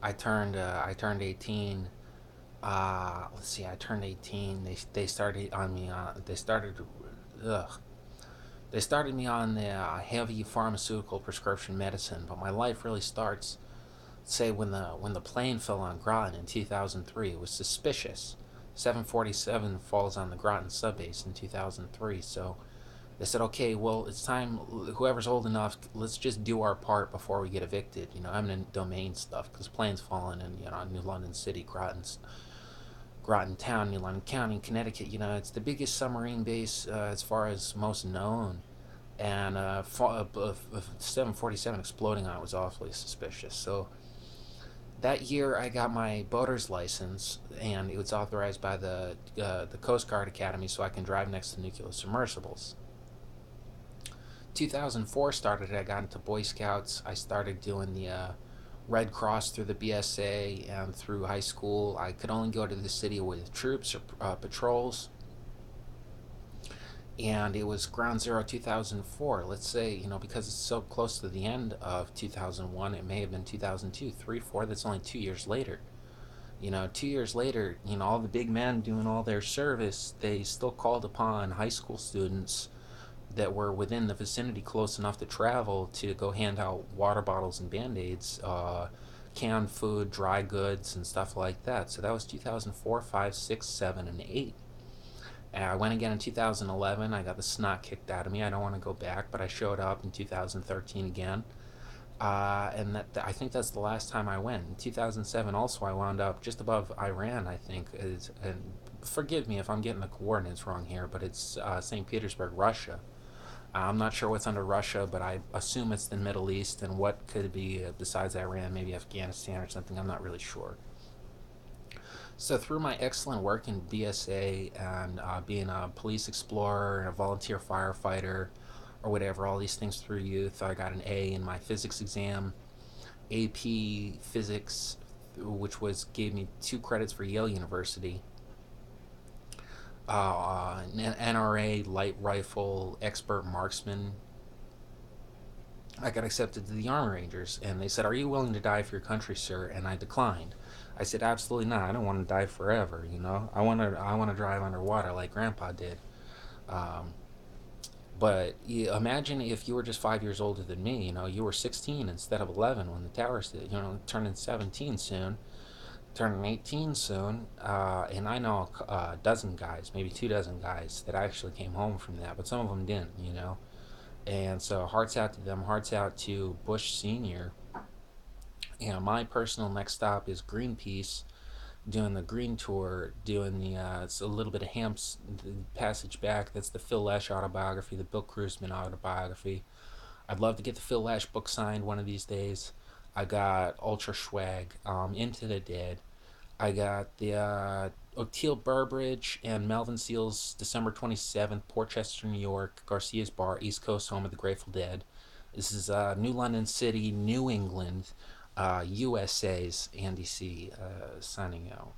I turned 18. Let's see, I turned 18. They started on me. Ugh. They started me on the heavy pharmaceutical prescription medicine, but my life really starts, say, when the plane fell on Groton in 2003. It was suspicious. 747 falls on the Groton subbase in 2003. So they said, okay, well, it's time. Whoever's old enough, let's just do our part before we get evicted. Eminent domain stuff, because planes falling in New London City, Groton Town, New London County, Connecticut. It's the biggest submarine base as far as most known. And 747 exploding on it was awfully suspicious. So that year, I got my boater's license, and it was authorized by the Coast Guard Academy, so I can drive next to nuclear submersibles. 2004 started. I got into Boy Scouts. I started doing the Red Cross through the BSA and through high school. I could only go to the city with troops or patrols, and it was Ground Zero 2004. Let's say, because it's so close to the end of 2001, it may have been 2002, 3, 4. That's only 2 years later. 2 years later, all the big men doing all their service, they still called upon high school students that were within the vicinity close enough to travel to go hand out water bottles and band-aids, canned food, dry goods, and stuff like that. So that was 2004, 5, 6, 7, and 8. And I went again in 2011. I got the snot kicked out of me. I don't want to go back, but I showed up in 2013 again. And I think that's the last time I went. In 2007, also, I wound up just above Iran, I think. And forgive me if I'm getting the coordinates wrong here, but it's St. Petersburg, Russia. I'm not sure what's under Russia, but I assume it's the Middle East, and what could it be besides Iran, maybe Afghanistan or something. I'm not really sure. So through my excellent work in BSA and being a police explorer and a volunteer firefighter or whatever, all these things through youth, I got an A in my physics exam, AP Physics, which was gave me 2 credits for Yale University. An NRA light rifle expert marksman. I got accepted to the Army Rangers, and they said, "Are you willing to die for your country, sir?" And I declined. I said, "Absolutely not. I don't want to die forever. I want to drive underwater like Grandpa did." Um, but imagine if you were just 5 years older than me. You were 16 instead of 11 when the towers did. Turning 17 soon, turning 18 soon, and I know a dozen guys, maybe 2 dozen guys that actually came home from that, but some of them didn't. And so hearts out to them, hearts out to Bush Senior. My personal next stop is Greenpeace, doing the Green Tour, doing it's a little bit of Hamp's the Passage Back. That's the Phil Lesh autobiography, the Bill Kruzman autobiography. I'd love to get the Phil Lesh book signed one of these days. I got Ultra Schwag, Into the Dead. I got the O'Teal Burbridge and Melvin Seals, December 27th, Portchester, New York, Garcia's Bar, East Coast, home of the Grateful Dead. This is New London City, New England, USA's Andy C. Signing out.